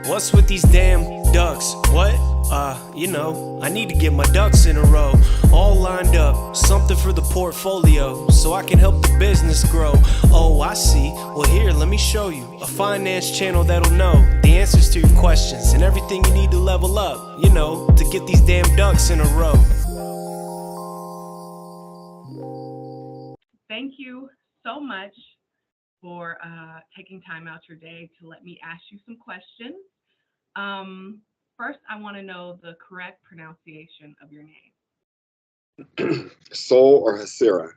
What's with these damn ducks? What? You know, I need to get my ducks in a row, all lined up, something for the portfolio, so I can help the business grow. Oh, I see. Well, here, let me show you a finance channel that'll know the answers to your questions and everything you need to level up, you know, to get these damn ducks in a row. Thank you so much for taking time out your day to let me ask you some questions. First, I want to know the correct pronunciation of your name. Soul or Hasira?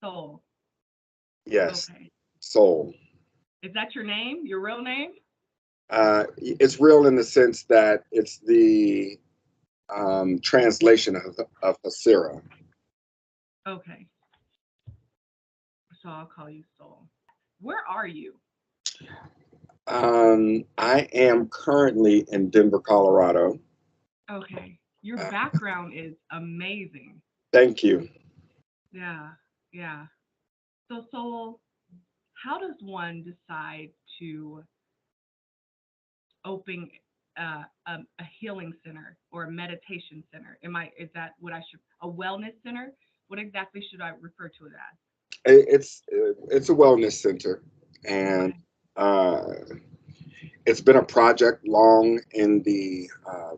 Soul. Yes. Okay. Soul. Is that your name? Your real name? It's real in the sense that it's the translation of Hasira. Okay. So I'll call you Soul. Where are you? I am currently in Denver, Colorado. Okay. Your background is amazing. Thank you. Yeah. So Soul, how does one decide to open a healing center or a meditation center? Is that what I should, a wellness center? What exactly should I refer to it as? It's a wellness center, and it's been a project long in the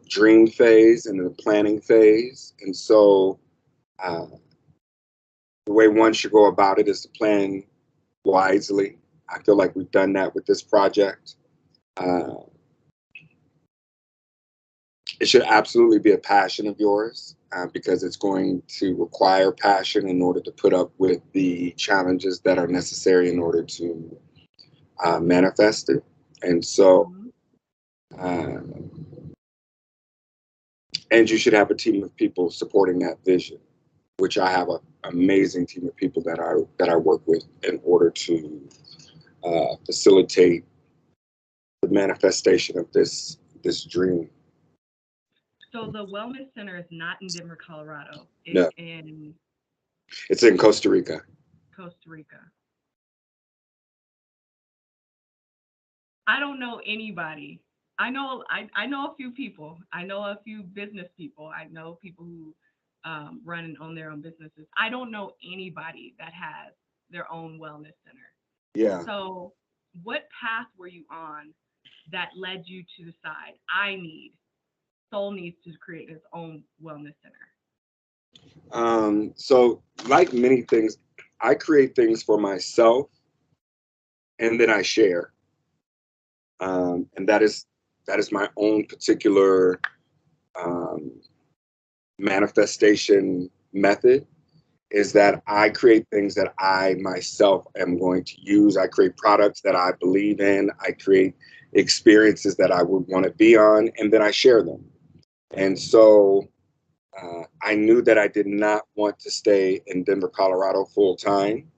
dream phase and the planning phase, and so the way one should go about it is to plan wisely. I feel like we've done that with this project. It should absolutely be a passion of yours, because it's going to require passion in order to put up with the challenges that are necessary in order to manifest it. And so, and you should have a team of people supporting that vision, which I have an amazing team of people that I work with in order to facilitate the manifestation of this dream. So the wellness center is not in Denver, Colorado. It's No. It's in Costa Rica. Costa Rica. I don't know anybody. I know a few people. I know a few business people. I know people who run and own their own businesses. I don't know anybody that has their own wellness center. Yeah. So what path were you on that led you to decide Soul needs to create its own wellness center? So like many things, I create things for myself and then I share. And that is my own particular manifestation method, is that I create things that I myself am going to use. I create products that I believe in. I create experiences that I would want to be on, and then I share them. And so I knew that I did not want to stay in Denver, Colorado full time.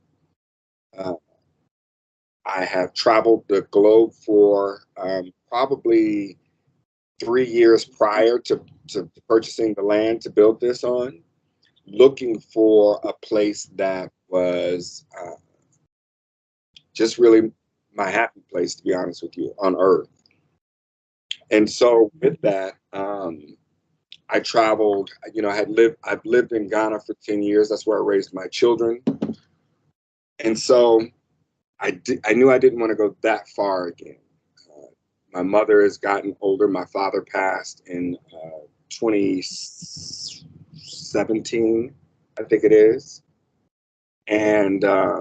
I have traveled the globe for probably 3 years prior to purchasing the land to build this on, looking for a place that was just really my happy place, to be honest with you, on earth. And so with that, I traveled, I've lived in Ghana for 10 years. That's where I raised my children. And so I knew I didn't want to go that far again. My mother has gotten older. My father passed in 2017, I think it is. And I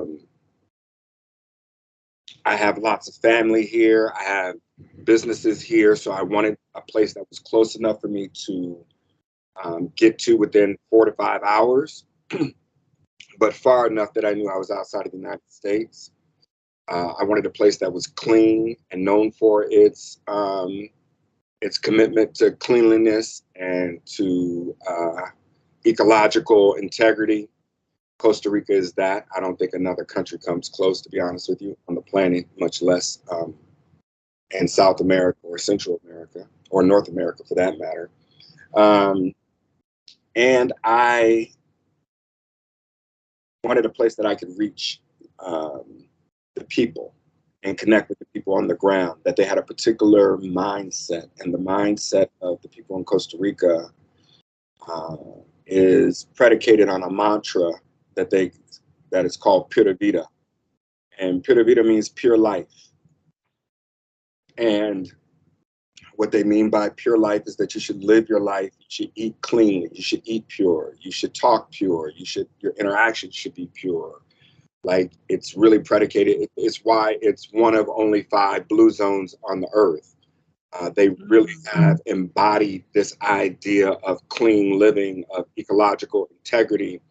have lots of family here. I have businesses here. So I wanted a place that was close enough for me to get to within 4 to 5 hours, but far enough that I knew I was outside of the United States. I wanted a place that was clean and known for its commitment to cleanliness and to ecological integrity. Costa Rica is that. I don't think another country comes close, to be honest with you, on the planet, much less in South America or Central America or North America for that matter. And I wanted a place that I could reach the people and connect with the people people on the ground, that they had a particular mindset. And the mindset of the people in Costa Rica is predicated on a mantra that is called Pura Vita. And Pura Vita means pure life. And what they mean by pure life is that you should live your life, you should eat clean, you should eat pure, you should talk pure, your interactions should be pure. Like, it's really predicated. It's why it's one of only 5 blue zones on the earth. They really have embodied this idea of clean living, of ecological integrity,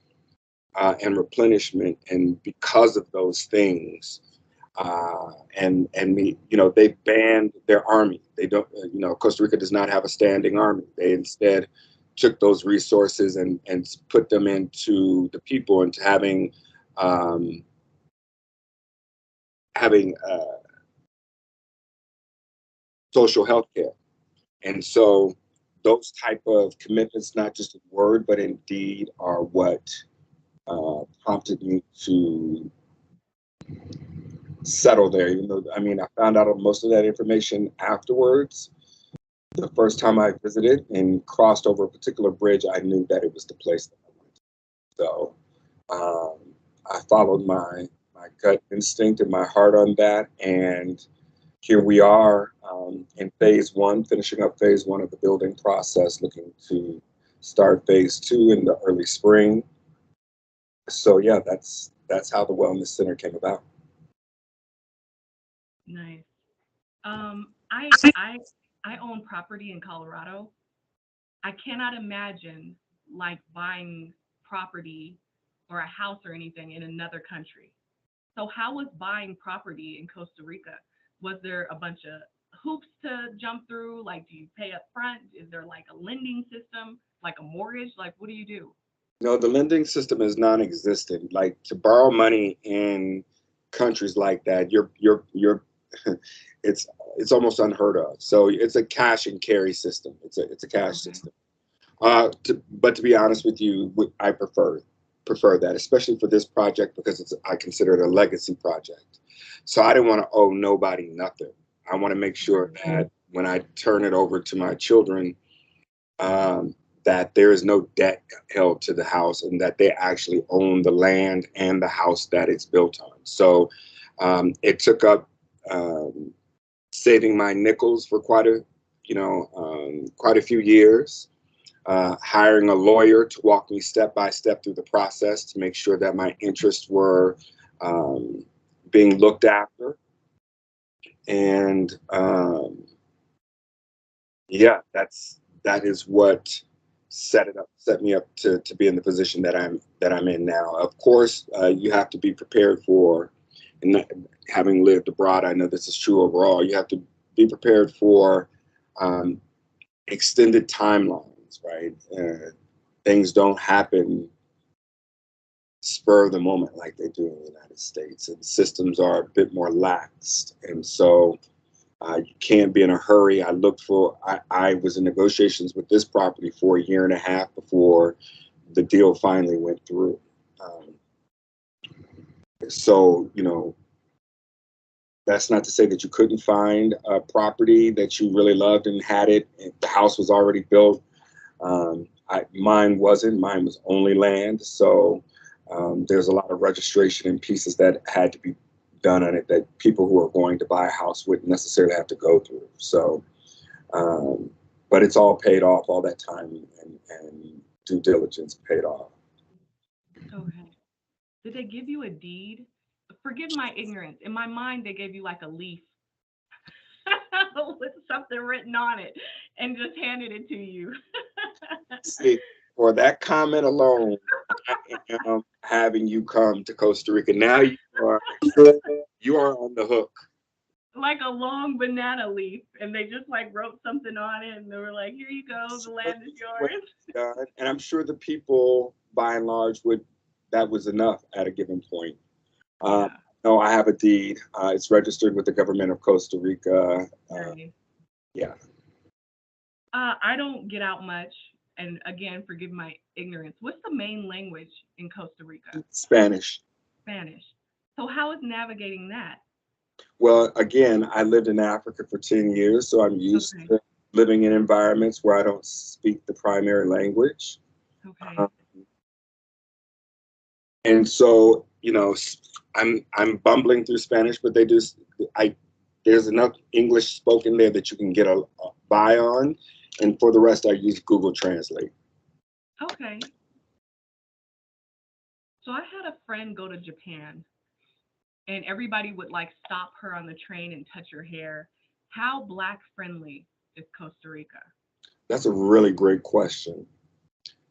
and replenishment. And because of those things, they banned their army. They don't, Costa Rica does not have a standing army. They instead took those resources and put them into the people, into having social health care. And so those type of commitments, not just in word, but in deed, are what prompted me to settle there. I found out most of that information afterwards. The first time I visited and crossed over a particular bridge, I knew that it was the place that I wanted. So I followed my gut instinct and my heart on that. And here we are in phase 1, finishing up phase 1 of the building process, looking to start phase 2 in the early spring. So yeah, that's how the Wellness Center came about. Nice. I own property in Colorado. I cannot imagine like buying property or a house or anything in another country. So how was buying property in Costa Rica? Was there a bunch of hoops to jump through? Like, do you pay up front? Is there like a lending system, like a mortgage? Like, what do you do? No, the lending system is non-existent. Like, to borrow money in countries like that, you're it's almost unheard of. So it's a cash and carry system. It's a cash system. But to be honest with you, I prefer that, especially for this project, because I consider it a legacy project. So I didn't want to owe nobody nothing. I want to make sure that when I turn it over to my children, that there is no debt held to the house, and that they actually own the land and the house that it's built on. So it took up saving my nickels for quite a few years, hiring a lawyer to walk me step by step through the process to make sure that my interests were being looked after. And that is what set me up to be in the position that I'm in now. Of course, you have to be prepared for, and having lived abroad, I know this is true overall, you have to be prepared for extended timelines, right? Things don't happen spur of the moment like they do in the United States, and systems are a bit more laxed. And so you can't be in a hurry. I was in negotiations with this property for 1.5 years before the deal finally went through. So, that's not to say that you couldn't find a property that you really loved and had it. The house was already built. Mine wasn't. Mine was only land. So there's a lot of registration and pieces that had to be done on it that people who are going to buy a house wouldn't necessarily have to go through. So, but it's all paid off. All that time and due diligence paid off. Okay. Did they give you a deed? Forgive my ignorance. In my mind, they gave you like a leaf with something written on it and just handed it to you. See, for that comment alone, I am having you come to Costa Rica. Now you are on the hook. Like a long banana leaf, and they just like wrote something on it, and they were like, "Here you go, the land is yours." And I'm sure the people, by and large, that was enough at a given point. No, I have a deed. It's registered with the government of Costa Rica. Yeah. I don't get out much, and again, forgive my ignorance. What's the main language in Costa Rica? Spanish. Spanish. So how is navigating that? Well, again, I lived in Africa for 10 years, so I'm used Okay. to living in environments where I don't speak the primary language. Okay. Um, and so, I'm bumbling through Spanish, but I there's enough English spoken there that you can get a by on, and for the rest, I use Google Translate. Okay. So I had a friend go to Japan, and everybody would like stop her on the train and touch her hair. How black friendly is Costa Rica? That's a really great question.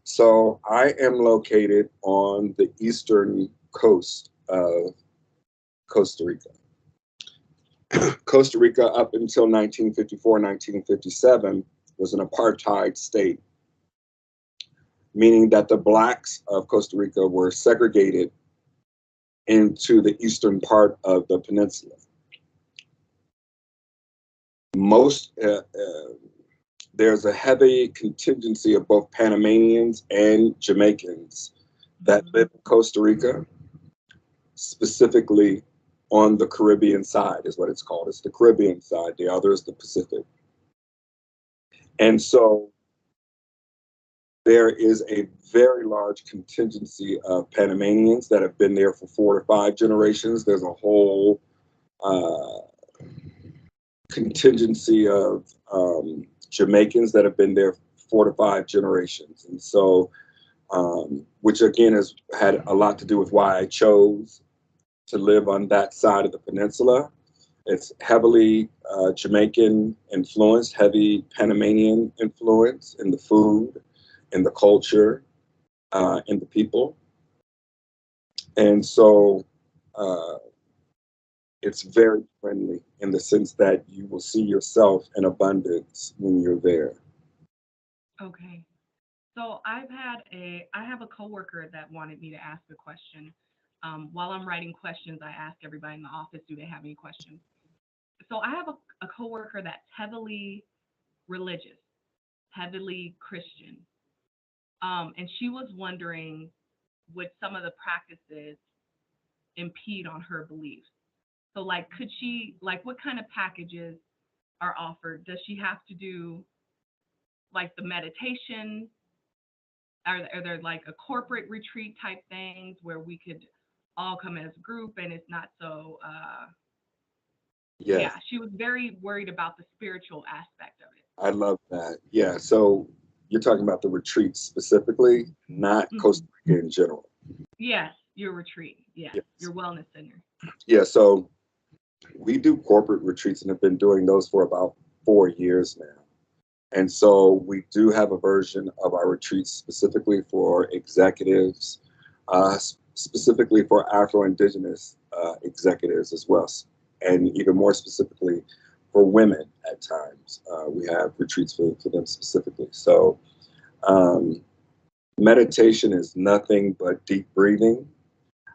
So I am located on the eastern coast of Costa Rica. Costa Rica, up until 1954, 1957, was an apartheid state, meaning that the blacks of Costa Rica were segregated into the eastern part of the peninsula. Most There's a heavy contingency of both Panamanians and Jamaicans that live in Costa Rica, specifically on the Caribbean side, is what it's called. It's the Caribbean side. The other is the Pacific. And so there is a very large contingency of Panamanians that have been there for 4 to 5 generations. There's a whole contingency of Jamaicans that have been there 4 to 5 generations. And so, which again has had a lot to do with why I chose to live on that side of the peninsula. It's heavily Jamaican influenced, heavy Panamanian influence in the food, in the culture, in the people. And so it's very friendly in the sense that you will see yourself in abundance when you're there. Okay. So I have a coworker that wanted me to ask a question. While I'm writing questions, I ask everybody in the office, do they have any questions? So I have a coworker that's heavily religious, heavily Christian. And she was wondering, would some of the practices impede on her beliefs? So like, could she, like, what kind of packages are offered? Does she have to do like the meditation? Are there like a corporate retreat type things where we could all come as a group and it's not so Yes, yeah, she was very worried about the spiritual aspect of it. I love that. Yeah, so you're talking about the retreats specifically, not Hmm. Costa Rica in general. Yes, your retreat. Yes, Yes. your wellness center. Yeah, so we do corporate retreats and have been doing those for about 4 years now. And so we do have a version of our retreats specifically for executives, specifically for Afro-Indigenous executives as well, and even more specifically for women at times. We have retreats for them specifically. So um, meditation is nothing but deep breathing.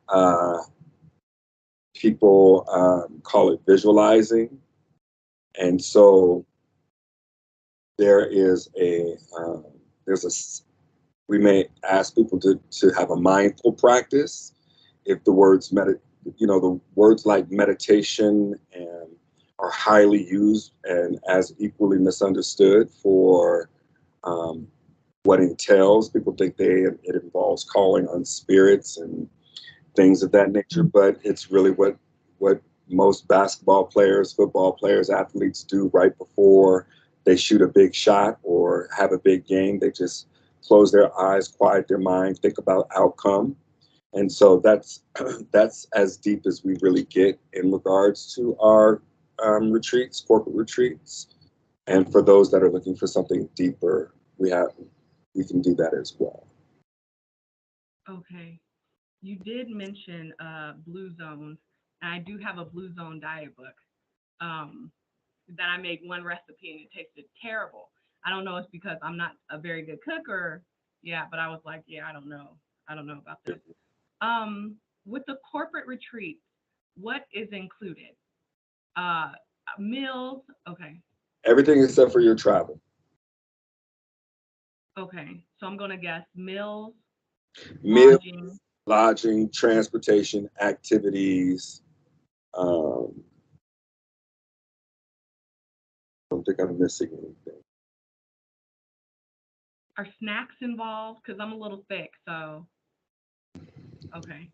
Uh, People call it visualizing. And so there is there's a we may ask people to have a mindful practice. If the the words like meditation and are highly used and as equally misunderstood for um, what entails. People think it involves calling on spirits and things of that nature, but it's really what most basketball players, football players, athletes do right before they shoot a big shot or have a big game. They just close their eyes, quiet their mind, think about outcome. And so that's as deep as we really get in regards to our retreats, corporate retreats. And for those that are looking for something deeper, we can do that as well. Okay. You did mention blue zones, and I do have a blue zone diet book um, that I made one recipe and it tasted terrible. I don't know if it's because I'm not a very good cook or yeah, but I was like, yeah, I don't know. I don't know about this. With the corporate retreats, what is included? Uh, Meals. Okay. Everything except for your travel. Okay. So I'm gonna guess meals, Meal, lodging. lodging, transportation, activities, um, don't think I'm missing anything. Are snacks involved? Because I'm a little thick, so okay.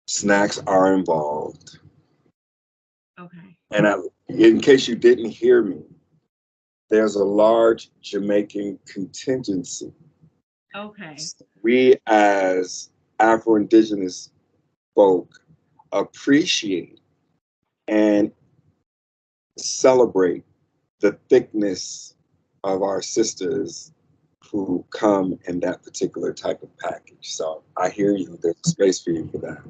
Snacks are involved. Okay. And in case you didn't hear me, there's a large Jamaican contingency. Okay. We as Afro-Indigenous folk appreciate and celebrate the thickness of our sisters who come in that particular type of package. So I hear you. There's a space for you for that.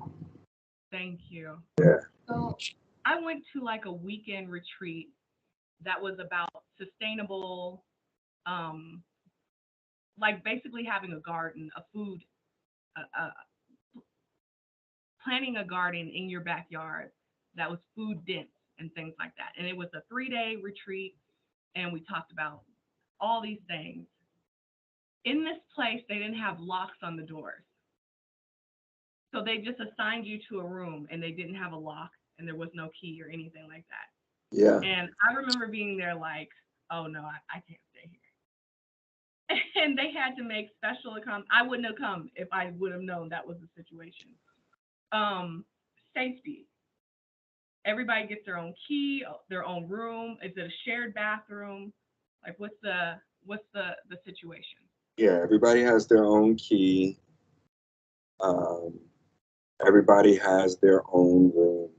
Thank you. Yeah. So I went to like a weekend retreat that was about sustainable, like basically having a garden, a food, planting a garden in your backyard that was food dense and things like that. And it was a 3-day retreat, and we talked about all these things. In this place, they didn't have locks on the doors. So they just assigned you to a room, and they didn't have a lock, and there was no key or anything like that. Yeah. And I remember being there like, oh no, I can't stay here. And they had to make special accommodations. I wouldn't have come if I would have known that was the situation. Safety. Everybody gets their own key, their own room. Is it a shared bathroom? Like what's the situation? Yeah, everybody has their own key. Everybody has their own room.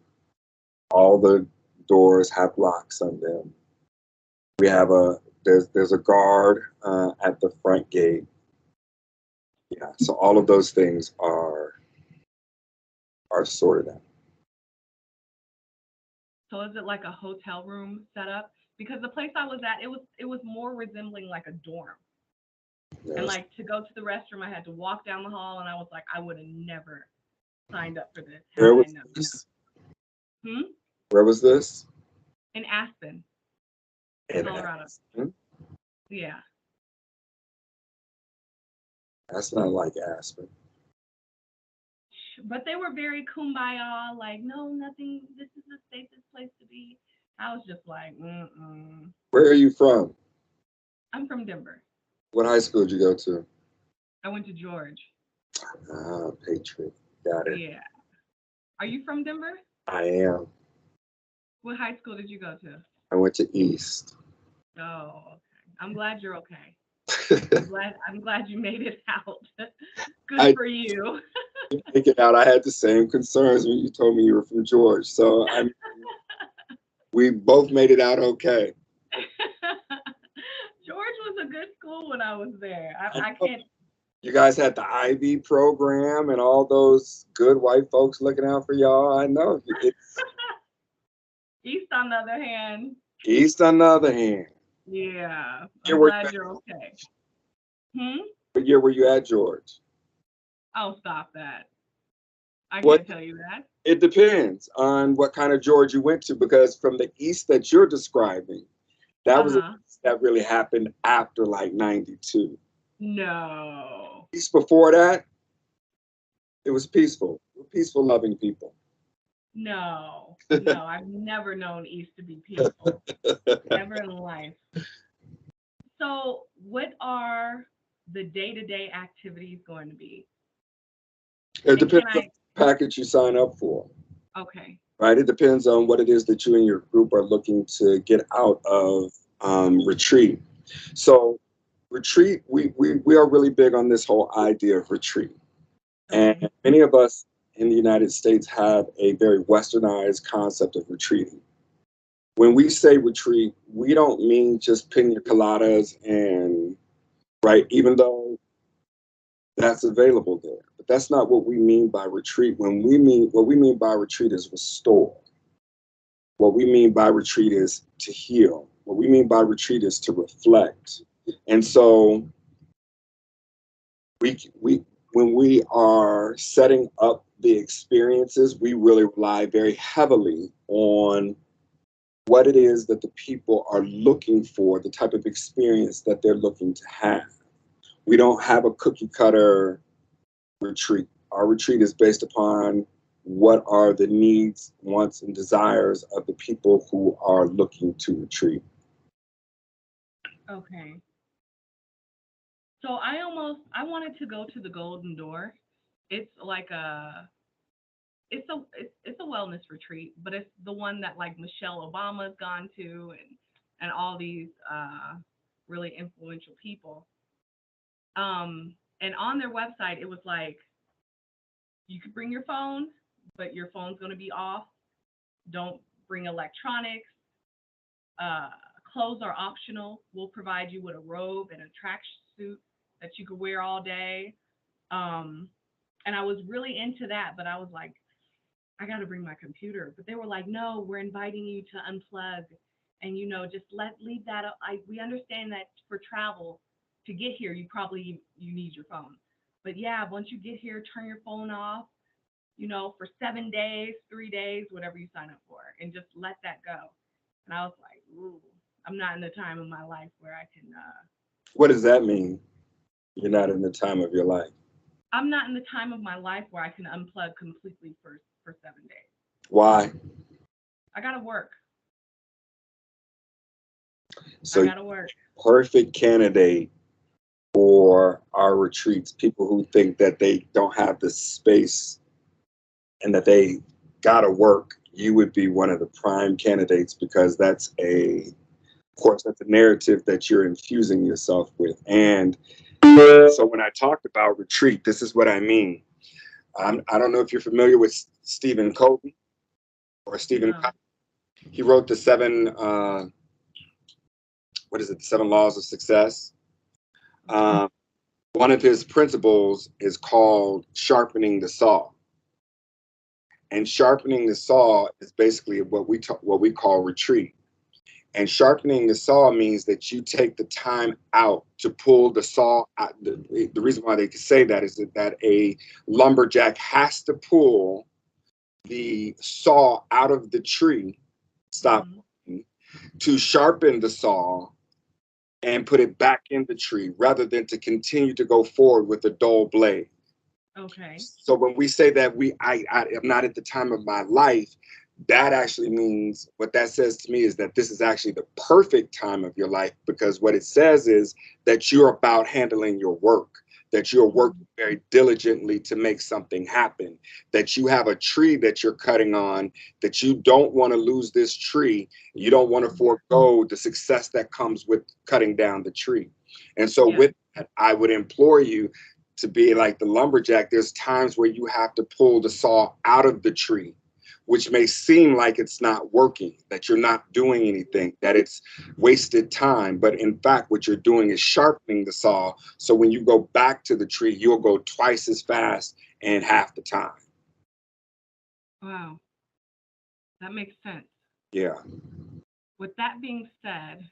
All the doors have locks on them. We have there's a guard at the front gate. Yeah, so all of those things are sorted out. So is it like a hotel room setup? Because the place I was at, it was more resembling like a dorm. Yes. And like to go to the restroom, I had to walk down the hall, and I was like, I would have never signed up for this. Where was this? Where was this? In Aspen, In Colorado. Aspen? Yeah. That's not like Aspen. But they were very kumbaya, like, no, nothing, this is the safest place to be. I was just like, Where are you from? I'm from Denver. What high school did you go to? I went to George. Ah, Patriot. Got it. Yeah. Are you from Denver? I am. What high school did you go to? I went to East. Oh, okay. I'm glad you're okay. I'm glad you made it out. Good for you. Make it out. I had the same concerns when you told me you were from George. So we both made it out okay. George was a good school when I was there. I can't. You guys had the IB program and all those good white folks looking out for y'all. I know. East, on the other hand. East, on the other hand. Yeah. I'm glad you're okay. What year were you at, George? Oh, stop that. I can't tell you that. It depends on what kind of George you went to, because from the East that you're describing, that was that really happened after like 92. No. East before that, it was peaceful. We're peaceful, loving people. No, I've never known East to be peaceful. Never in life. So what are the day-to-day activities going to be? It depends on the package you sign up for. Okay. Right? It depends on what it is that you and your group are looking to get out of retreat. So retreat, we are really big on this whole idea of retreat. Okay. And many of us in the United States have a very westernized concept of retreating. When we say retreat, we don't mean just pina coladas and, right, even though that's available there. But that's not what we mean by retreat. What we mean by retreat is restore. What we mean by retreat is to heal. What we mean by retreat is to reflect. And so when we are setting up the experiences, we really rely very heavily on what it is that the people are looking for, the type of experience that they're looking to have. We don't have a cookie cutter retreat. Our retreat is based upon what are the needs, wants, and desires of the people who are looking to retreat. Okay. So I wanted to go to the Golden Door. It's like it's a wellness retreat, but it's the one that like Michelle Obama's gone to and all these really influential people. And on their website it was like you could bring your phone, but your phone's going to be off. Don't bring electronics. Uh, Clothes are optional. We'll provide you with a robe and a tracksuit that you could wear all day. Um, and I was really into that, but I was like, I got to bring my computer. But they were like, no, we're inviting you to unplug and just leave that up. We understand that for travel to get here, you need your phone. But yeah, once you get here, turn your phone off, for 7 days, 3 days, whatever you sign up for, and just let that go. And I was like, ooh, I'm not in the time of my life where I can. What does that mean? You're not in the time of your life. I'm not in the time of my life where I can unplug completely for 7 days. Why? I gotta work. So I gotta work. perfect candidate for our retreats. People who think that they don't have the space and that they gotta work. You would be one of the prime candidates because of course, that's a narrative that you're infusing yourself with. And so when I talked about retreat, this is what I mean. I don't know if you're familiar with Stephen Covey or Stephen. No. He wrote the the 7 laws of success. Um, one of his principles is called sharpening the saw. And sharpening the saw is basically what we call retreat. And sharpening the saw means that you take the time out to pull the saw out. The reason why they can say that is that a lumberjack has to pull the saw out of the tree, stop, to sharpen the saw and put it back in the tree rather than to continue to go forward with a dull blade. Okay. So when we say that I am not at the time of my life, that actually means what that says to me is that this is actually the perfect time of your life, because what it says is that you're about handling your work, that you're working very diligently to make something happen, that you have a tree that you're cutting on, that you don't want to lose this tree. You don't want to forego the success that comes with cutting down the tree. And so with that, I would implore you to be like the lumberjack. There's times where you have to pull the saw out of the tree, which may seem like it's not working, that you're not doing anything, that it's wasted time. But in fact, what you're doing is sharpening the saw. So when you go back to the tree, you'll go twice as fast and half the time. Wow. That makes sense. Yeah. With that being said,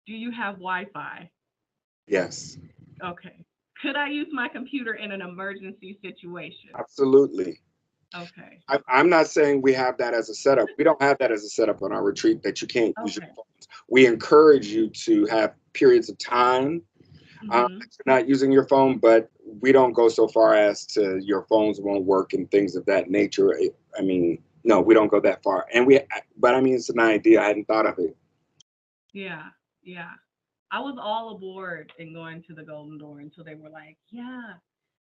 do you have Wi-Fi? Yes. Okay. Could I use my computer in an emergency situation? Absolutely. Okay. I'm not saying we have that as a setup. We don't have that as a setup on our retreat that you can't use your phones. We encourage you to have periods of time that you're not using your phone, but we don't go so far as to your phones won't work and things of that nature. No, we don't go that far. But I mean, it's an idea. I hadn't thought of it. Yeah. Yeah. I was all aboard in going to the Golden Door until they were like, yeah,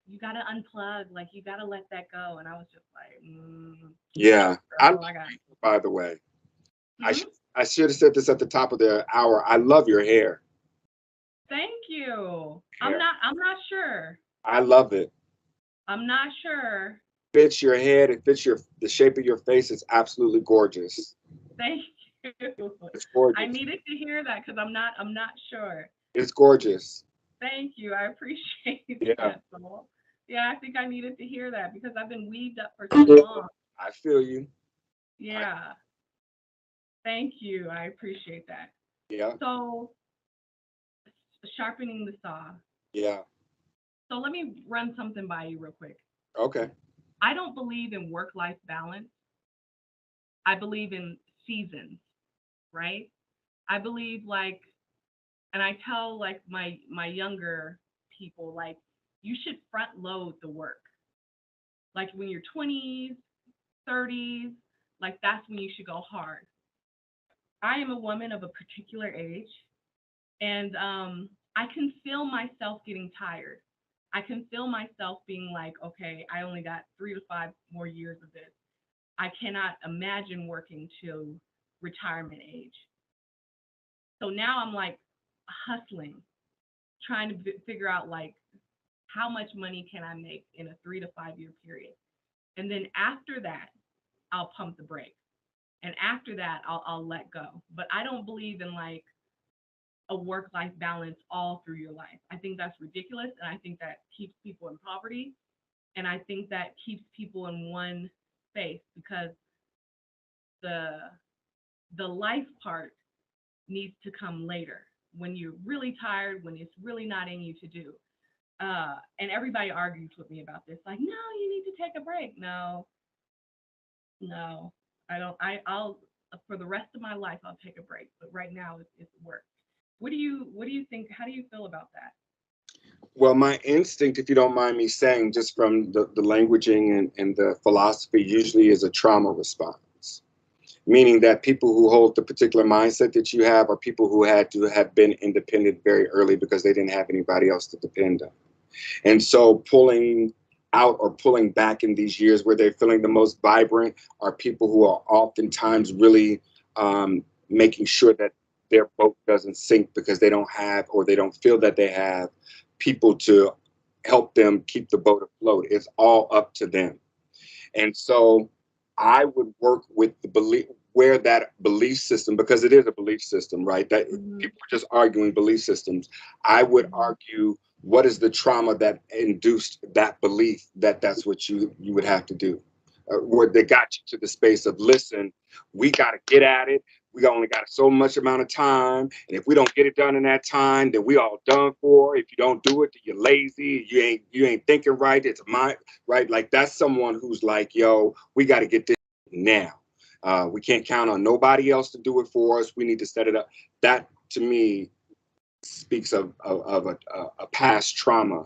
you got to unplug. Like, you got to let that go. And I was just like, Yeah. girl, I got By the way, Hmm? I should have said this at the top of the hour. I love your hair. Thank you. Hair. I'm not sure. I love it. I'm not sure. Fits your head. It fits the shape of your face. It's absolutely gorgeous. Thank you. It's I gorgeous. needed to hear that because I'm not sure. It's gorgeous. Thank you. I appreciate Yeah. that, Soul. Yeah, I think I needed to hear that because I've been weaved up for so long. I feel you. Yeah. Thank you. I appreciate that. Yeah. So, sharpening the saw. Yeah. So, let me run something by you real quick. Okay. I don't believe in work-life balance. I believe in seasons, right? I believe and I tell like my younger people, like, you should front load the work. Like when you're 20s, 30s, like that's when you should go hard. I am a woman of a particular age, and I can feel myself getting tired. I can feel myself being like, okay, I only got 3 to 5 more years of this. I cannot imagine working to retirement age. So now I'm like hustling, trying to figure out like how much money can I make in a 3 to 5 year period. And then after that, I'll pump the brakes. And after that, I'll let go. But I don't believe in like a work-life balance all through your life. I think that's ridiculous, and I think that keeps people in poverty, and I think that keeps people in one space because the the life part needs to come later when you're really tired, when it's really not in you to do. And everybody argues with me about this, like, no, you need to take a break. No, no, I don't. I'll for the rest of my life I'll take a break, but right now it's work. What do you think? How do you feel about that? Well, my instinct, if you don't mind me saying, just from the languaging and the philosophy, usually is a trauma response, meaning that people who hold the particular mindset that you have are people who had to have been independent very early because they didn't have anybody else to depend on. And so pulling out or pulling back in these years where they're feeling the most vibrant are people who are oftentimes really making sure that their boat doesn't sink because they don't have or they don't feel that they have people to help them keep the boat afloat. It's all up to them. And so I would work with the belief where that belief system, because it is a belief system, right? That Mm-hmm. people are just arguing belief systems. I would Mm-hmm. argue what is the trauma that induced that belief that that's what you would have to do. Where they got you to the space of listen, we got to get at it. We only got so much amount of time, and if we don't get it done in that time, then we all done for. If you don't do it, then you're lazy. You ain't thinking right. It's my right. Like that's someone who's like, yo, we got to get this now. We can't count on nobody else to do it for us. We need to set it up. That to me speaks of a past trauma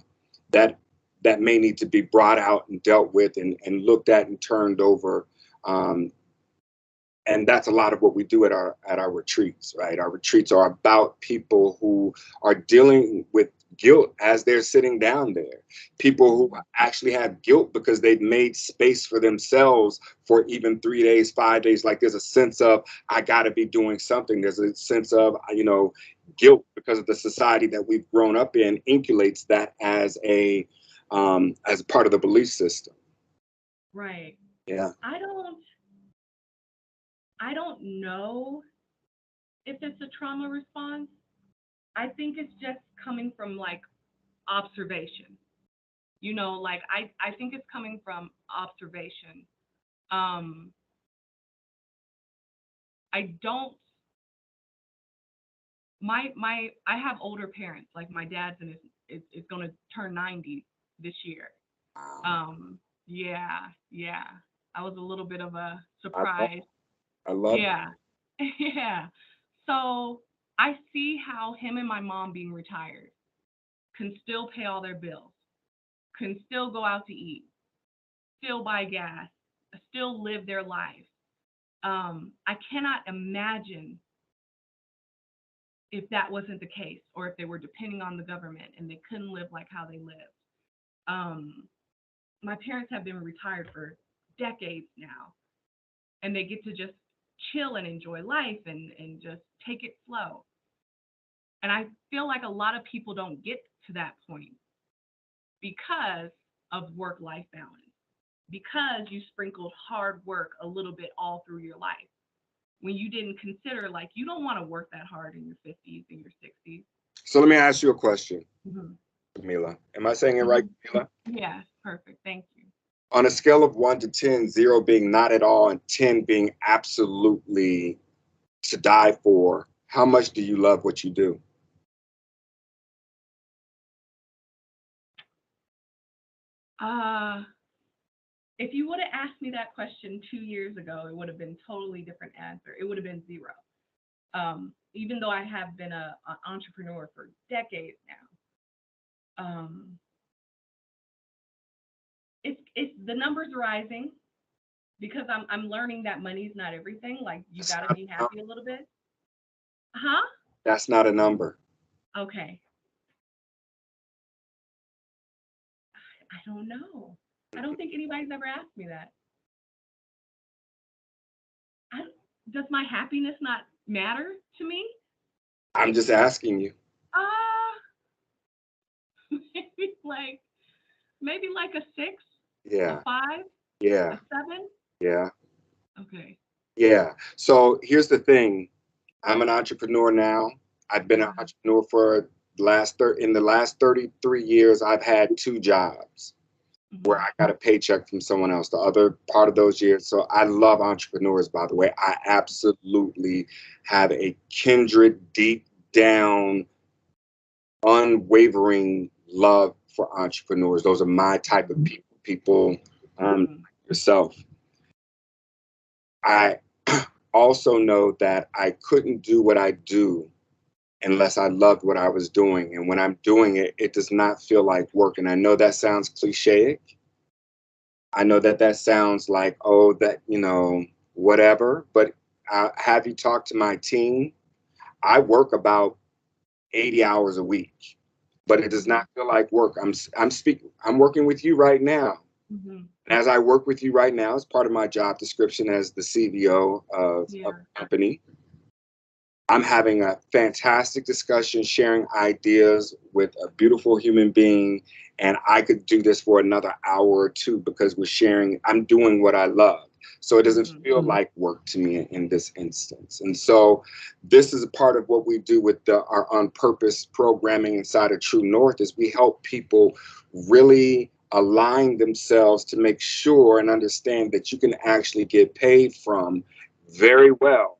that that may need to be brought out and dealt with and looked at and turned over. Um, and that's a lot of what we do at our retreats, right? Our retreats are about people who are dealing with guilt as they're sitting down there, people who actually have guilt because they've made space for themselves for even 3 days, 5 days. Like there's a sense of I got to be doing something. There's a sense of guilt because of the society that we've grown up in inculates that as part of the belief system. Right. Yeah. I don't know if it's a trauma response. I think it's just coming from like observation. Like I think it's coming from observation. Um I don't my I have older parents. Like my dad's is going to turn 90 this year. Um yeah, yeah. I was a little bit of a I love, surprise. I love it. Yeah. Yeah. So I see how him and my mom being retired can still pay all their bills, can still go out to eat, still buy gas, still live their life. I cannot imagine if that wasn't the case or if they were depending on the government and they couldn't live like how they lived. Um, my parents have been retired for decades now, and they get to just chill and enjoy life and just take it slow. And I feel like a lot of people don't get to that point because of work life balance, because you sprinkled hard work a little bit all through your life when you didn't consider, like, you don't want to work that hard in your 50s and your 60s. So let me ask you a question, Mm-hmm. Camila. Am I saying it right, Mm-hmm. Camila? Yeah, perfect. Thank you. On a scale of 1 to 10, 0 being not at all and 10 being absolutely to die for, how much do you love what you do? Uh, if you would have asked me that question 2 years ago, it would have been totally different answer. It would have been 0. Even though I have been an entrepreneur for decades now, it's the numbers rising because I'm learning that money's not everything. Like you That's got to not be enough. happy a little bit. Huh? That's not a number. Okay. I don't know. I don't think anybody's ever asked me that. I, does my happiness not matter to me? I'm just asking you. Uh, maybe like maybe like a 6, a Yeah, 5, yeah, a 7. yeah, Okay. yeah. So here's the thing. I'm an entrepreneur now. I've been an Uh-huh. entrepreneur for in the last 33 years. I've had two jobs where Mhm. I got a paycheck from someone else. The other part of those years. So I love entrepreneurs, by the way. I absolutely have a kindred, deep down, unwavering love for entrepreneurs. Those are my type of people, Mhm. yourself. I also know that I couldn't do what I do unless I loved what I was doing. And when I'm doing it, it does not feel like work. And I know that sounds cliche. I know that that sounds like, oh, that, whatever. But have you talked to my team? I work about 80 hours a week, but it does Mhm. not feel like work. I'm speaking. I'm working with you right now. Mhm. And as I work with you right now, as part of my job description as the CVO of Yeah. a company, I'm having a fantastic discussion, sharing ideas with a beautiful human being. And I could do this for another hour or two because we're sharing, I'm doing what I love. So it doesn't Mhm. feel like work to me in this instance. And so this is a part of what we do with our on purpose programming inside of True North is we help people really align themselves to make sure and understand that you can actually get paid from very well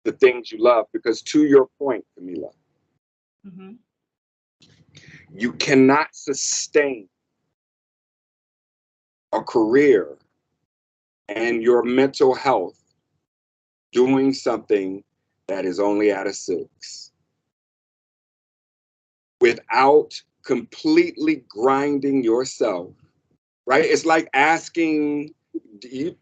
the things you love. Because to your point, Kamelah, Mhm. you cannot sustain a career and your mental health doing something that is only at a 6 without completely grinding yourself, right? It's like asking you,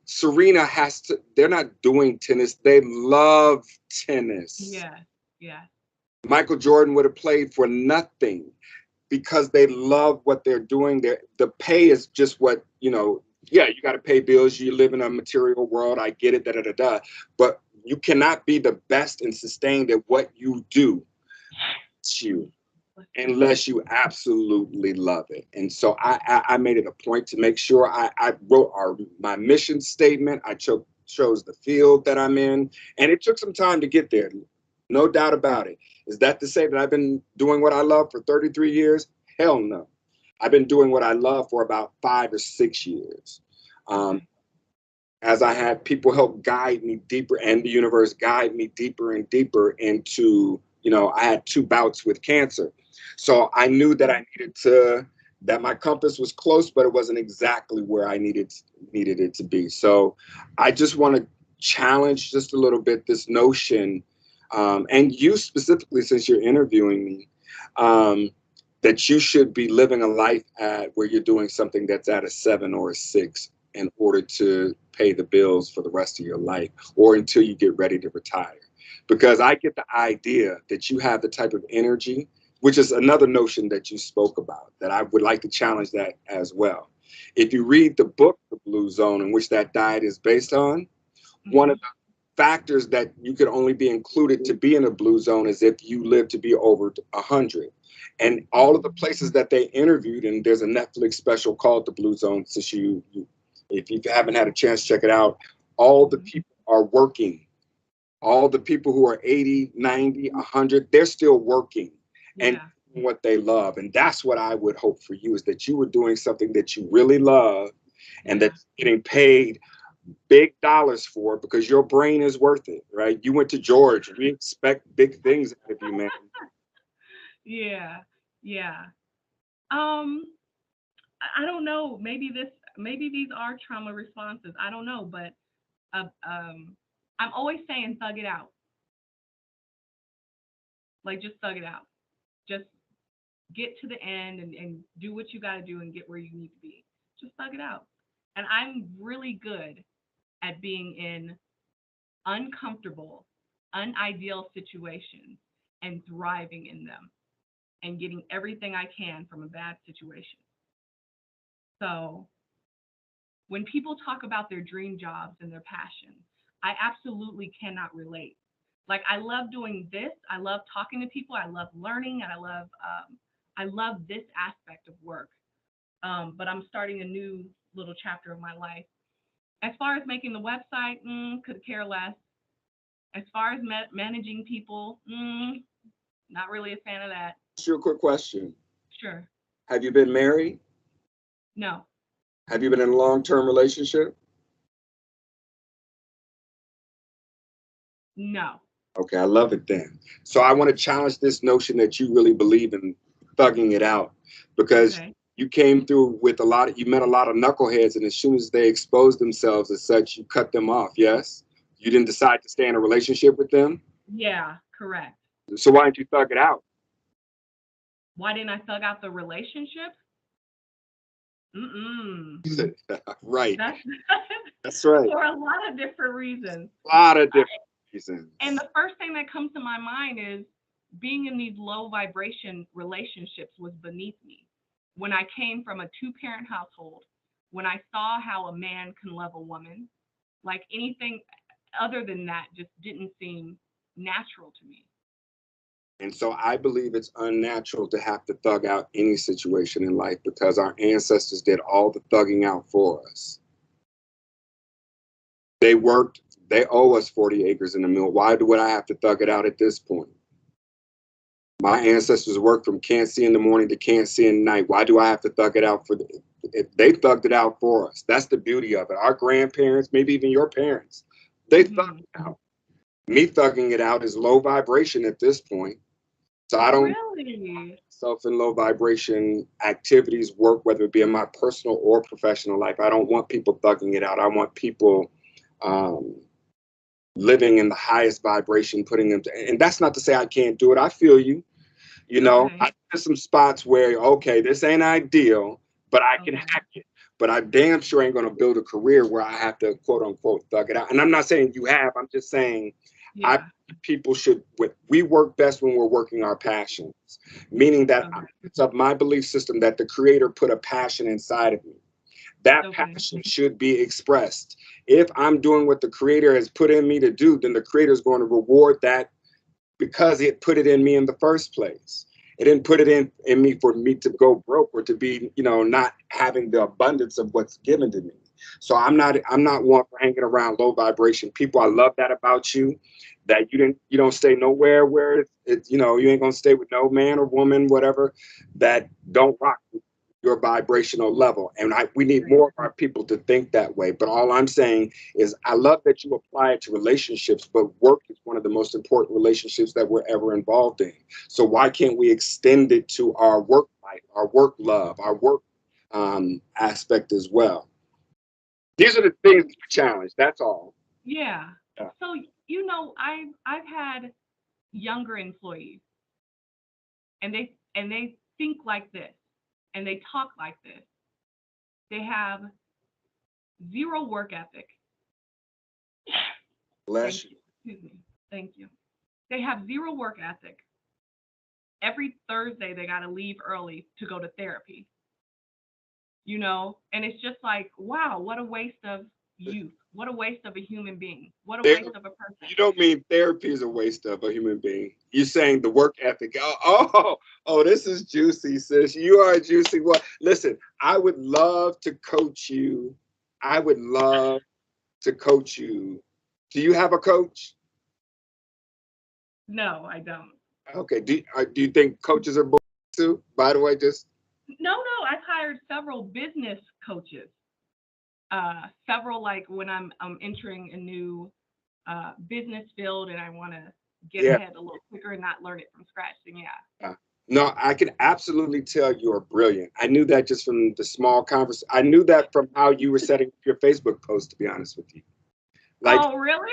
Serena has to, they're not doing tennis, they love tennis. Yeah. Yeah. Michael Jordan would have played for nothing because they love what they're doing. The pay is just what, yeah, you got to pay bills. You live in a material world. I get it, da da da da. But you cannot be the best and sustained at what you do. It's you Let's see. unless you absolutely love it. And so I made it a point to make sure I wrote my mission statement. I chose the field that I'm in, and it took some time to get there. No doubt about it. Is that to say that I've been doing what I love for 33 years? Hell no. I've been doing what I love for about 5 or 6 years. Um, Okay. as I had people help guide me deeper and the universe guide me deeper and deeper into, I had 2 bouts with cancer. So I knew that I needed that my compass was close, but it wasn't exactly where I needed it to be. So I just want to challenge just a little bit this notion, and you specifically, since you're interviewing me, um, that you should be living a life at where you're doing something that's at a 7 or a 6 in order to pay the bills for the rest of your life or until you get ready to retire. Because I get the idea that you have the type of energy, which is another notion that you spoke about, that I would like to challenge that as well. If you read the book, The Blue Zone, in which that diet is based on, one of Mhm. the factors that you could only be included to be in a blue zone is if you live to be over 100. And all of the Mhm. places that they interviewed, and there's a Netflix special called The Blue Zone, so if you haven't had a chance to check it out, all the Mhm. people are working. All the people who are 80, 90, 100, they're still working and Yeah. doing what they love. And that's what I would hope for you is that you were doing something that you really love and Yeah. that's getting paid big dollars for because your brain is worth it, right? You went to George. We expect big things out of you, man. Yeah. Yeah. Um, I don't know. Maybe these are trauma responses. I don't know, but I'm always saying thug it out. Like just thug it out. Just get to the end and do what you got to do and get where you need to be. Just thug it out. And I'm really good at being in uncomfortable unideal situations and thriving in them and getting everything I can from a bad situation. So when people talk about their dream jobs and their passion, I absolutely cannot relate. Like I love doing this. I love talking to people. I love learning, and I love this aspect of work. But I'm starting a new little chapter of my life. As far as making the website, could care less. As far as managing people, not really a fan of that. Ask you a quick question. Sure. Have you been married? No. Have you been in a long-term relationship? No. Okay, I love it then. So I want to challenge this notion that you really believe in thugging it out, because Okay. you came through with you met a lot of knuckleheads, and as soon as they exposed themselves as such, you cut them off, yes? You didn't decide to stay in a relationship with them? Yeah, correct. So why didn't you thug it out? Why didn't I thug out the relationship? Right. That's That's right. for a lot of different reasons. A lot of different reasons. And the first thing that comes to my mind is being in these low vibration relationships was beneath me. When I came from a 2-parent household, when I saw how a man can love a woman, like anything other than that just didn't seem natural to me. And so I believe it's unnatural to have to thug out any situation in life because our ancestors did all the thugging out for us. They worked, they owe us 40 acres and a mule. Why would I have to thug it out at this point? My ancestors worked from can't see in the morning to can't see in the night. Why do I have to thug it out for they thugged it out for us. That's the beauty of it. Our grandparents, maybe even your parents, they thugged it out. Me thugging it out is low vibration at this point. So I don't Really? self in low vibration activities, work, whether it be in my personal or professional life. I don't want people thugging it out. I want people living in the highest vibration, putting them to, and that's not to say I can't do it. I feel you. You know, Okay. there's some spots where, okay, this ain't ideal, but I can hack it. But I damn sure ain't going to build a career where I have to, quote unquote, thug it out. And I'm not saying you have. I'm just saying people should, we work best when we're working our passions, meaning that it's of my belief system that the creator put a passion inside of me. That passion should be expressed. If I'm doing what the creator has put in me to do, then the creator is going to reward that because it put it in me in the first place. It didn't put it in me for me to go broke or to be, not having the abundance of what's given to me. So I'm not one for hanging around low vibration people. I love that about you, that you don't stay nowhere where you ain't gonna stay with no man or woman, whatever, that don't rock your vibrational level. And we need more of our people to think that way. But all I'm saying is I love that you apply it to relationships, but work is one of the most important relationships that we're ever involved in. So why can't we extend it to our work life, our work love, our work aspect as well? These are the things we challenge. That's all. Yeah. So, I've had younger employees and they think like this. And they talk like this. They have zero work ethic. Bless you. Excuse me. Thank you. They have zero work ethic. Every Thursday, they got to leave early to go to therapy. And it's just like, wow, what a waste of youth. What a waste of a human being. What a waste of a person. You don't mean therapy is a waste of a human being. You're saying the work ethic. Oh, this is juicy, sis. You are juicy. Well, listen, I would love to coach you. Do you have a coach? No, I don't. Okay. Do you think coaches are too? By the way, just. No, I've hired several business coaches. Several, like when I'm entering a new business field and I want to get ahead a little quicker and not learn it from scratch, then No, I can absolutely tell you're brilliant. I knew that just from the small conversation. I knew that from how you were setting up your Facebook post, to be honest with you. Oh, really?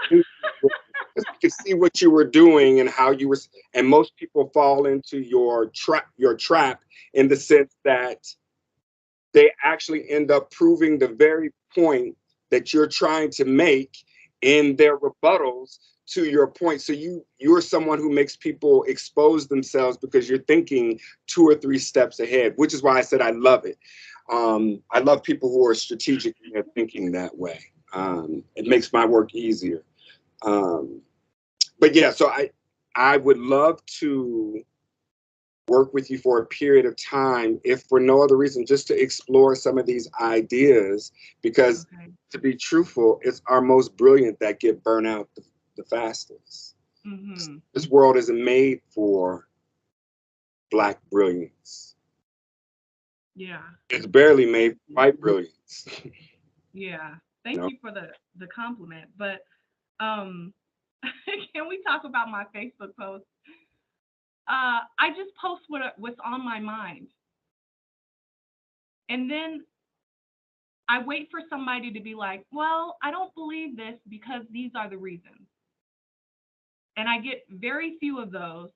Because I could see what you were doing and how you were, and most people fall into your trap in the sense that they actually end up proving the very point that you're trying to make in their rebuttals to your point, so you're someone who makes people expose themselves because you're thinking 2 or 3 steps ahead, which is why I said I love it. I love people who are strategic in their thinking that way. It makes my work easier. But yeah, so I would love to work with you for a period of time, if for no other reason, just to explore some of these ideas, because to be truthful, it's our most brilliant that get burnt out the fastest. Mm-hmm. This world isn't made for Black brilliance. Yeah. It's barely made for white brilliance. Yeah. Thank you for the compliment. But can we talk about my Facebook post? I just post what's on my mind. And then I wait for somebody to be like, well, I don't believe this because these are the reasons. And I get very few of those.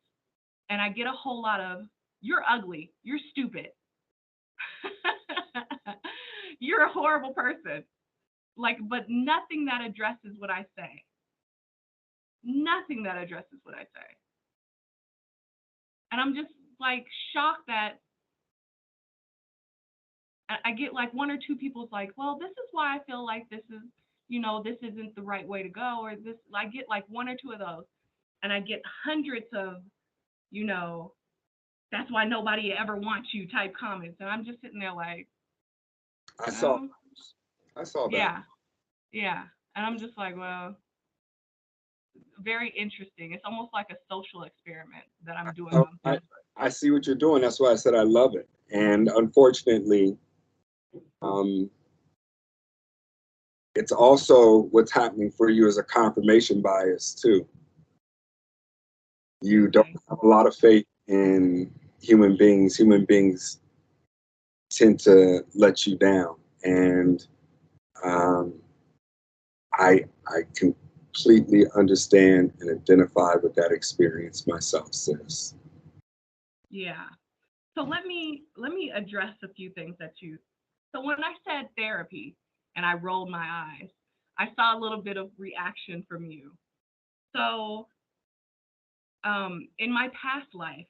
And I get a whole lot of, you're ugly, you're stupid. You're a horrible person. Like, but nothing that addresses what I say. Nothing that addresses what I say. And I'm just like shocked that I get like 1 or 2 people's like, well, this is why I feel like this is, this isn't the right way to go, or this. I get like 1 or 2 of those, and I get hundreds of, that's why nobody ever wants you type comments, and I'm just sitting there like, I saw that. Yeah, and I'm just like, well, very interesting. It's almost like a social experiment that I'm doing on Facebook. I see what you're doing. That's why I said I love it. And unfortunately, it's also what's happening for you as a confirmation bias too. You don't have a lot of faith in human beings. Human beings tend to let you down. And I completely understand and identify with that experience myself, sis. Yeah. So let me address a few things that you. So when I said therapy and I rolled my eyes, I saw a little bit of reaction from you. So in my past life,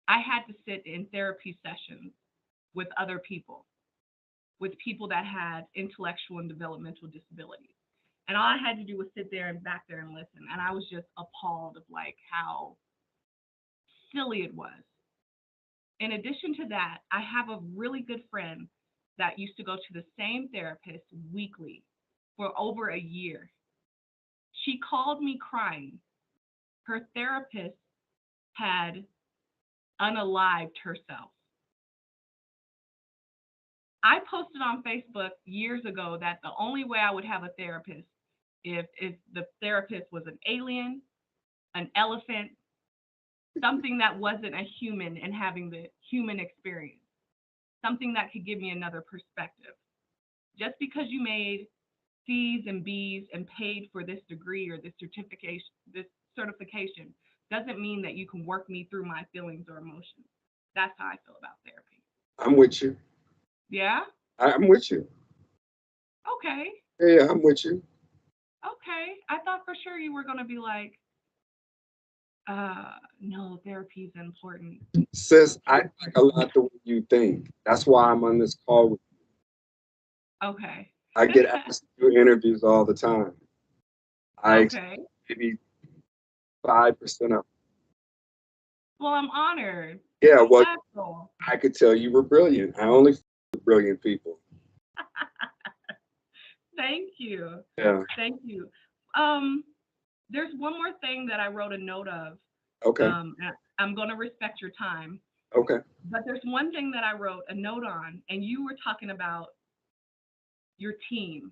I had to sit in therapy sessions with other people, with people that had intellectual and developmental disabilities. And all I had to do was sit there and back there and listen. And I was just appalled of like how silly it was. In addition to that, I have a really good friend that used to go to the same therapist weekly for over a year. She called me crying. Her therapist had unalived herself. I posted on Facebook years ago that the only way I would have a therapist if the therapist was an alien, an elephant, something that wasn't a human and having the human experience, something that could give me another perspective. Just because you made C's and B's and paid for this degree or this certification doesn't mean that you can work me through my feelings or emotions. That's how I feel about therapy. I'm with you. Yeah? I'm with you. Okay. Yeah, I'm with you. Okay. I thought for sure you were going to be like, no, therapy is important. Sis, I think a lot the way you think. That's why I'm on this call with you. Okay. I get asked to do interviews all the time. Okay. Maybe 5% of them. Well, I'm honored. Yeah, well, cool. I could tell you were brilliant. I only with brilliant people. Thank you. Yeah. Thank you. There's one more thing that I wrote a note of. Okay. I'm going to respect your time. Okay. But there's one thing that I wrote a note on, and you were talking about your team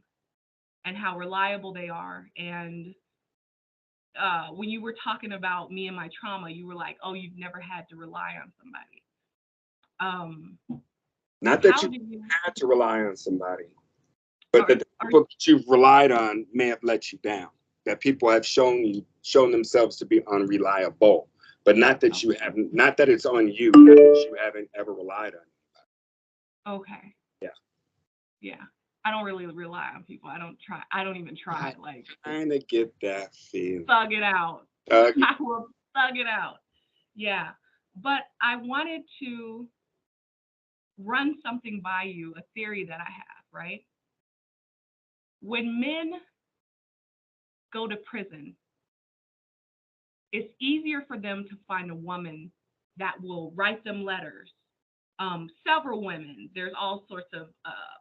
and how reliable they are. And when you were talking about me and my trauma, you were like, oh, you've never had to rely on somebody. Not that you had to rely on somebody, but that the people that you've relied on may have let you down. That people have shown themselves to be unreliable, but not that you haven't. Not that it's on you. Not that you haven't ever relied on anybody. Okay. Yeah. Yeah. I don't really rely on people. I don't try. I don't even try. Like, Trying to get that feeling. thug it out. Thug it. I will thug it out. Yeah. But I wanted to run something by you, a theory that I have, right? When men go to prison, it's easier for them to find a woman that will write them letters. Several women, there's all sorts of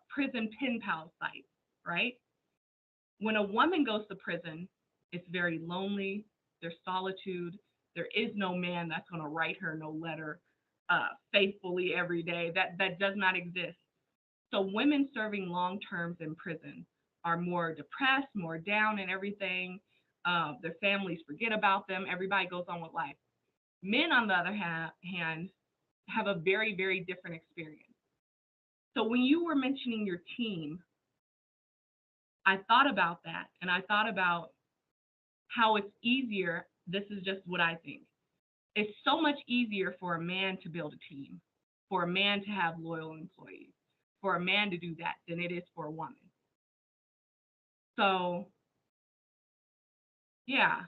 prison pen pal sites, right? When a woman goes to prison, it's very lonely. There's solitude. There is no man that's going to write her no letter faithfully every day. That does not exist. So women serving long terms in prison are more depressed, more down and everything. Their families forget about them. Everybody goes on with life. Men, on the other hand, have a very, very different experience. So when you were mentioning your team, I thought about that, and I thought about how it's easier. This is just what I think. It's so much easier for a man to build a team, for a man to have loyal employees, for a man to do that than it is for a woman. So, yeah.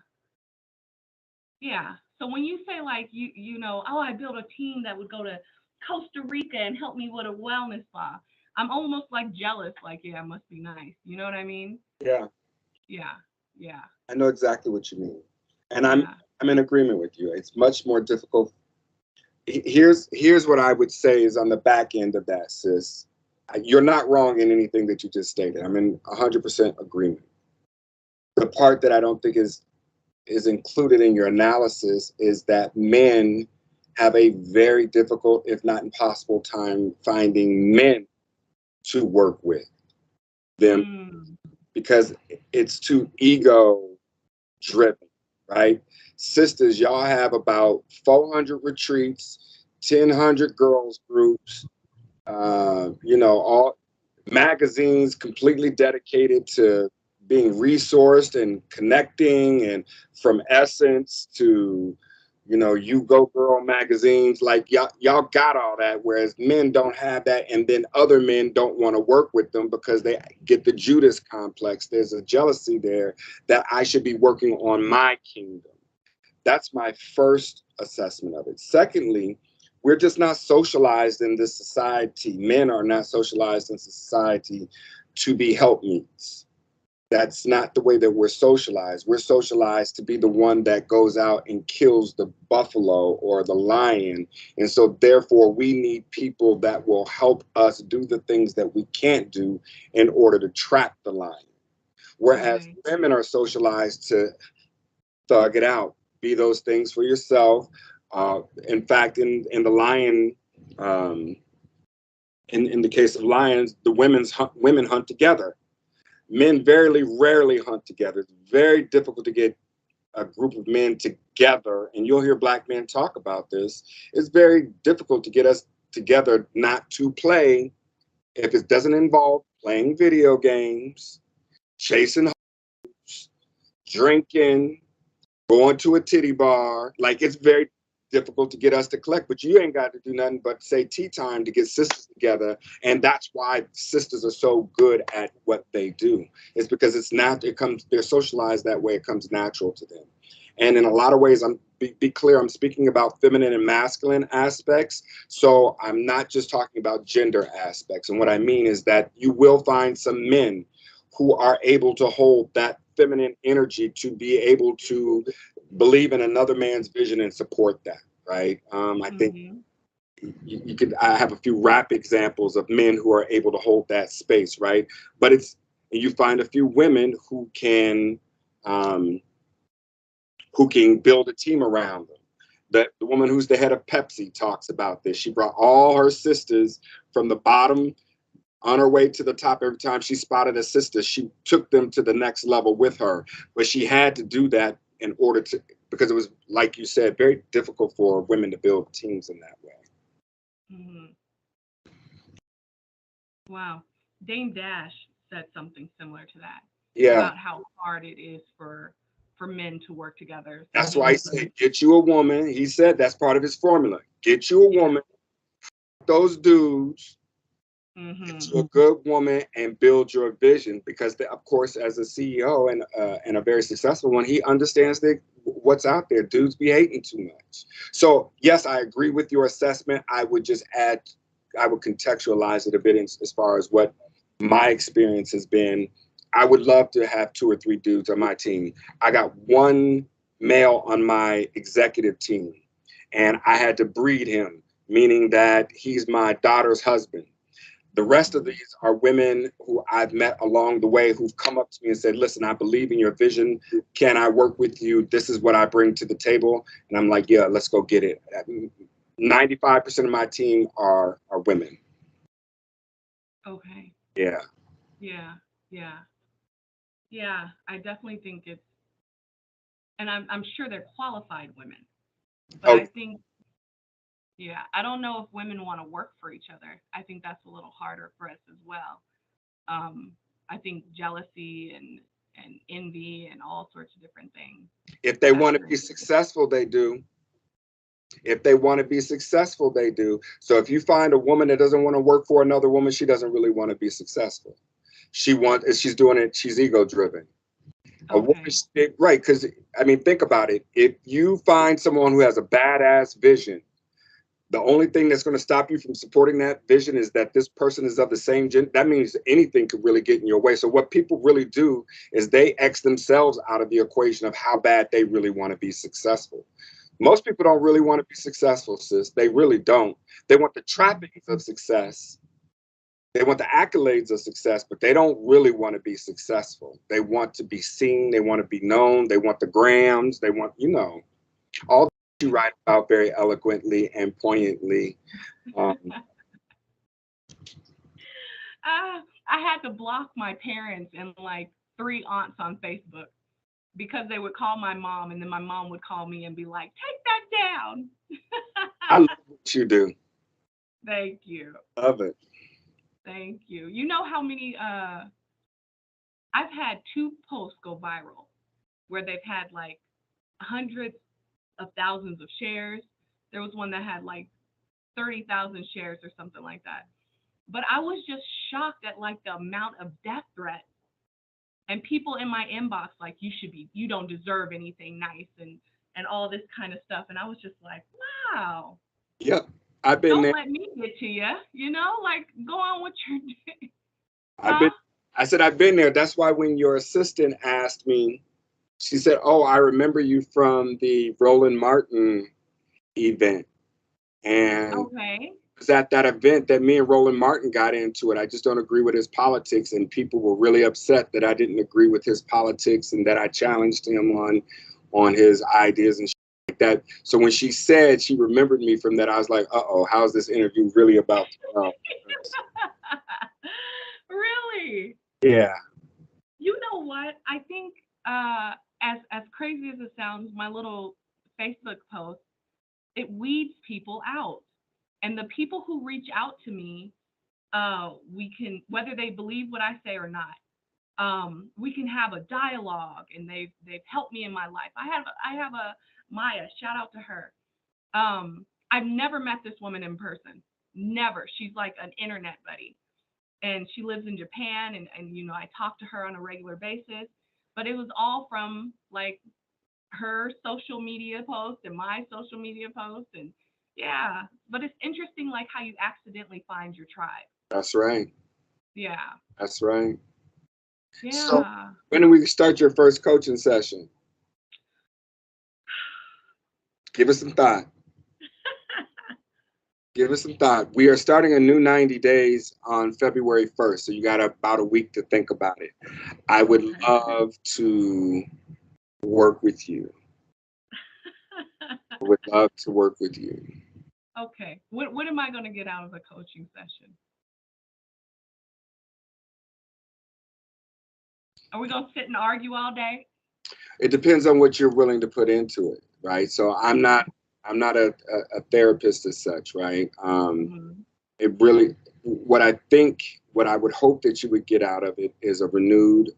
So when you say like you know, oh, I built a team that would go to Costa Rica and help me with a wellness spa, I'm almost like jealous. Like, yeah, it must be nice. You know what I mean? Yeah. Yeah. I know exactly what you mean. And Yeah. I'm in agreement with you. It's much more difficult. Here's what I would say is on the back end of that, sis. You're not wrong in anything that you just stated. I'm in 100% agreement. The part that I don't think is included in your analysis is that men have a very difficult, if not impossible, time finding men to work with them because it's too ego driven, right? Sisters, y'all have about 400 retreats, 1,000 girls groups, all magazines completely dedicated to being resourced and connecting, and from Essence to you go girl magazines. Like y'all got all that, whereas men don't have that, and then other men don't want to work with them because they get the Judas complex. There's a jealousy there that I should be working on my kingdom. That's my first assessment of it. Secondly, we're just not socialized in this society. Men are not socialized in society to be helpmeets. That's not the way that we're socialized. We're socialized to be the one that goes out and kills the buffalo or the lion. And so therefore we need people that will help us do the things that we can't do in order to trap the lion. Whereas women are socialized to thug it out, be those things for yourself. In fact, in the lion, in the case of lions, the women hunt together. Men very rarely hunt together. It's very difficult to get a group of men together, and you'll hear Black men talk about this. It's very difficult to get us together not to play if it doesn't involve playing video games, chasing hoes, drinking, going to a titty bar. Like, it's very difficult to get us to collect, but you ain't got to do nothing but say tea time to get sisters together. And that's why sisters are so good at what they do. It's because they're socialized that way. It comes natural to them. And in a lot of ways, be clear, I'm speaking about feminine and masculine aspects. So I'm not just talking about gender aspects. And what I mean is that you will find some men who are able to hold that feminine energy to be able to believe in another man's vision and support that, right? I think you could. I have a few rap examples of men who are able to hold that space, right? But and you find a few women who can build a team around them. The woman who's the head of Pepsi talks about this. She brought all her sisters from the bottom on her way to the top. Every time she spotted a sister, she took them to the next level with her. But she had to do that in order to, because it was, like you said, very difficult for women to build teams in that way. Wow. Dame Dash said something similar to that. Yeah. About how hard it is for men to work together. That's why he said, get you a woman. He said that's part of his formula. Get you a woman, those dudes, to a good woman and build your vision, because of course, as a CEO and a very successful one, he understands that what's out there. Dudes be hating too much. So yes, I agree with your assessment. I would just add, I would contextualize it a bit as far as what my experience has been. I would love to have 2 or 3 dudes on my team. I got one male on my executive team, and I had to breed him, meaning that he's my daughter's husband. The rest of these are women who I've met along the way who've come up to me and said, listen, I believe in your vision. Can I work with you? This is what I bring to the table. And I'm like, yeah, let's go get it. 95% of my team are women. Okay. Yeah. Yeah. Yeah. Yeah. I definitely think it's, and I'm sure they're qualified women, but I think, yeah, I don't know if women want to work for each other. I think that's a little harder for us as well. I think jealousy and envy and all sorts of different things. If they want to be successful, they do. If they want to be successful, they do. So if you find a woman that doesn't want to work for another woman, she doesn't really want to be successful. She's doing it, she's ego driven. A woman, right? Because I mean, think about it. If you find someone who has a badass vision, the only thing that's going to stop you from supporting that vision is that this person is of the same gender. That means anything could really get in your way. So what people really do is they X themselves out of the equation of how bad they really want to be successful. Most people don't really want to be successful, sis. They really don't. They want the trappings of success. They want the accolades of success, but they don't really want to be successful. They want to be seen. They want to be known. They want the grams. They want, all that you write about very eloquently and poignantly. I had to block my parents and like 3 aunts on Facebook because they would call my mom, and then my mom would call me and be like, take that down. I love what you do. Thank you. Love it. Thank you. You know how many, I've had 2 posts go viral where they've had like hundreds of thousands of shares. There was one that had like 30,000 shares or something like that. But I was just shocked at like the amount of death threats and people in my inbox like, you don't deserve anything nice and all this kind of stuff. And I was just like, wow. Yep. I've been Don't there. let me get to you, like go on with your day. I said, I've been there. That's why when your assistant asked me, she said, oh, I remember you from the Roland Martin event. And it was at that event that me and Roland Martin got into it. I just don't agree with his politics. And people were really upset that I didn't agree with his politics and that I challenged him on his ideas and shit like that. So when she said she remembered me from that, I was like, uh-oh, how's this interview really about? Really? Yeah. You know what? I think as crazy as it sounds, my little Facebook post, it weeds people out. And the people who reach out to me, we can, whether they believe what I say or not, we can have a dialogue, and they've helped me in my life. I have a Maya, shout out to her. I've never met this woman in person. Never. She's like an internet buddy. And she lives in Japan, and I talk to her on a regular basis, but it was all from like her social media post and my social media post. And yeah, but it's interesting like how you accidentally find your tribe. That's right. Yeah. That's right. Yeah. So when do we start your first coaching session? Give us some thought. Give us some thought. We are starting a new 90 days on February 1st, so you got about a week to think about it. I would love to work with you. I would love to work with you. Okay. What am I going to get out of a coaching session? Are we going to sit and argue all day? It depends on what you're willing to put into it, right? So I'm not a therapist as such, right? It really, what I would hope that you would get out of it is a renewed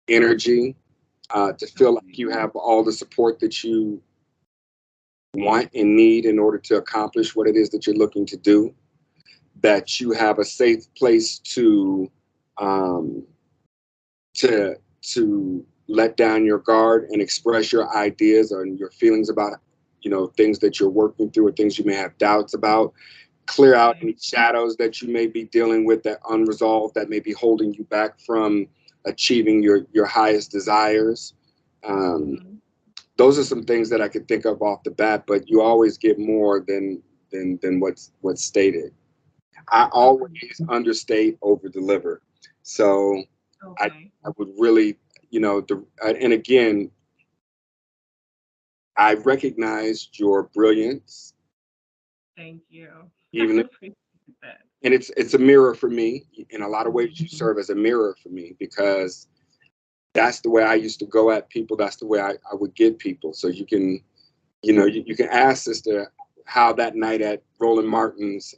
energy, to feel like you have all the support that you want and need in order to accomplish what it is that you're looking to do. that you have a safe place um, to let down your guard and express your ideas and your feelings about, things that you're working through or things you may have doubts about. Clear out any shadows that you may be dealing with that unresolved, that may be holding you back from achieving your highest desires. Those are some things that I could think of off the bat, but you always get more than what's stated. I always understate, over deliver. So I would really, and again, I recognized your brilliance. Thank you. Even if, and it's a mirror for me. In a lot of ways, you serve as a mirror for me, because that's the way I used to go at people. That's the way I would get people. So you can, you can ask Sister how that night at Roland Martin's,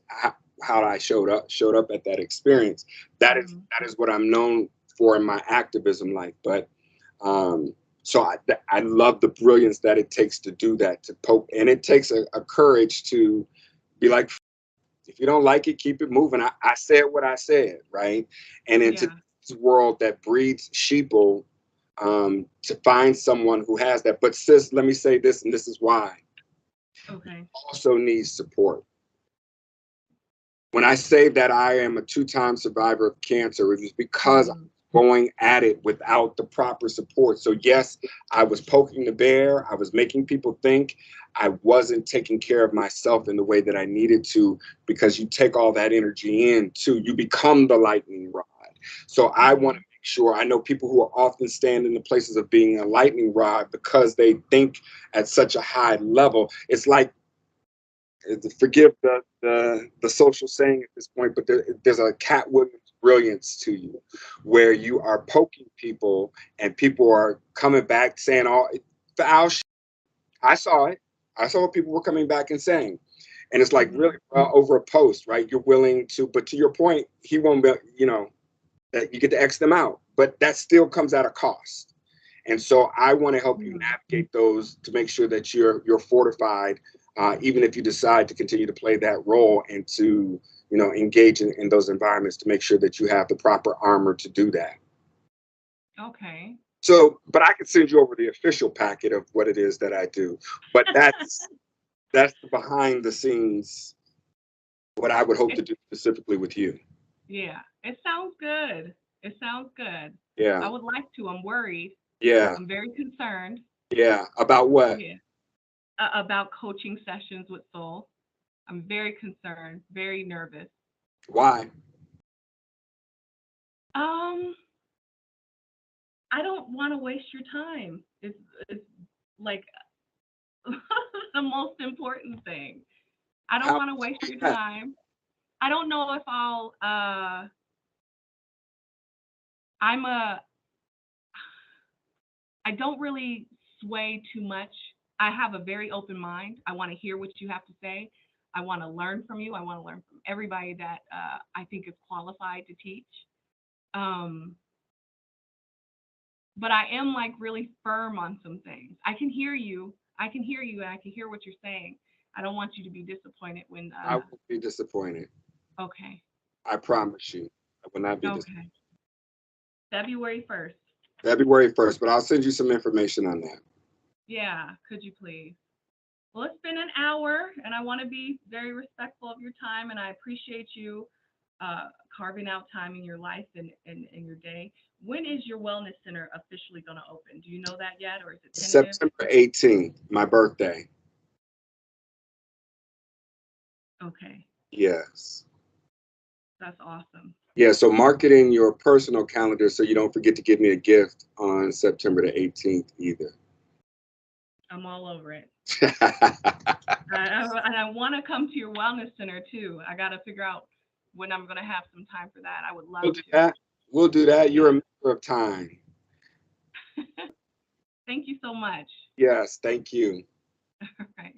how I showed up at that experience. That is what I'm known for in my activism life. But so I love the brilliance that it takes to do that, to poke, and it takes a courage to be like, if you don't like it, keep it moving. I said what I said, right? And into this world that breeds sheeple, to find someone who has that. But sis, let me say this, and this is why. Okay. Also needs support. When I say that I am a 2-time survivor of cancer, it was because I'm going at it without the proper support. So yes, I was poking the bear. I was making people think. I wasn't taking care of myself in the way that I needed to, because you take all that energy in too. You become the lightning rod. So I want to make sure, I know people who are often stand in the places of being a lightning rod because they think at such a high level. It's like, forgive the social saying at this point, but there's a Cat Williams brilliance to you, where you are poking people and people are coming back saying all foul shit. I saw it. I saw what people were coming back and saying. And it's like, really, over a post, right? You're willing to, but to your point, he won't be, that you get to X them out, but that still comes at a cost. And so I want to help you navigate those to make sure that you're fortified, even if you decide to continue to play that role and to, engage in those environments, to make sure that you have the proper armor to do that. Okay. So, but I can send you over the official packet of what it is that I do. But that's the behind the scenes, what I would hope to do specifically with you. Yeah, it sounds good. It sounds good. Yeah. I would like to. I'm worried. Yeah. I'm very concerned. Yeah. About what? Yeah. About coaching sessions with Soul. I'm very concerned, very nervous. Why? I don't want to waste your time. It's like the most important thing. I don't want to waste your time. I don't know if I'll I don't really sway too much. I have a very open mind. I want to hear what you have to say. I want to learn from you. I want to learn from everybody that I think is qualified to teach. But I am like really firm on some things. I can hear you. And I can hear what you're saying. I don't want you to be disappointed when I won't be disappointed. Okay. I promise you. I will not be disappointed. February 1st. February 1st, but I'll send you some information on that. Yeah, could you please? Well, it's been an hour, and I want to be very respectful of your time, and I appreciate you carving out time in your life and in your day. When is your wellness center officially going to open? Do you know that yet, or is it tentative? September 18th, my birthday. Okay. Yes. That's awesome. Yeah, so mark it in your personal calendar so you don't forget to give me a gift on September the 18th either. I'm all over it. And I want to come to your wellness center too. I got to figure out when I'm going to have some time for that. I would love to. We'll do that. You're a matter of time. Thank you so much. Yes, thank you. All right.